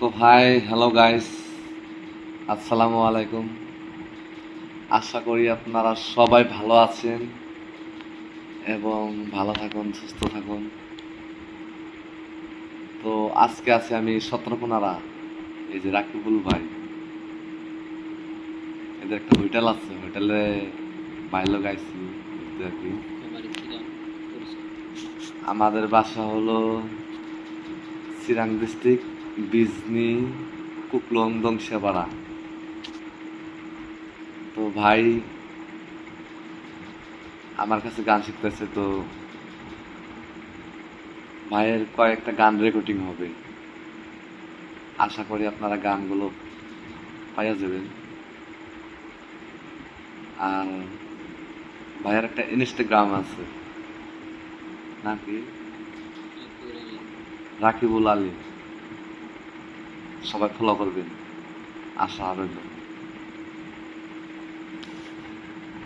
তো hi hello guys, আসসালামু আলাইকুম। আশা করি আপনারা সবাই ভালো আছেন এবং ভালো থাকুন, সুস্থ থাকুন। তো আজকে আছি আমি সতেরোকোনারা, এই যে রাকিবুল ভাই, এদের একটা হোটেল আছে, হোটেলে বাইলো গাইছি ঘুরতে আর কি। আমাদের বাসা হলো চিরাং ডিস্ট্রিক্ট, বিজনি, কুকলংদং সেবাড়া। তো ভাই আমার কাছে গান শিখতেছে, তো ভাইয়ের কয়েকটা গান রেকর্ডিং হবে। আশা করি আপনারা গানগুলো পাইয়া যাবেন। আর ভাইয়ের একটা ইনস্টাগ্রাম আছে নাকি, রাকিবুল আলী, সবাই ফলো করবেন, আশা রইল।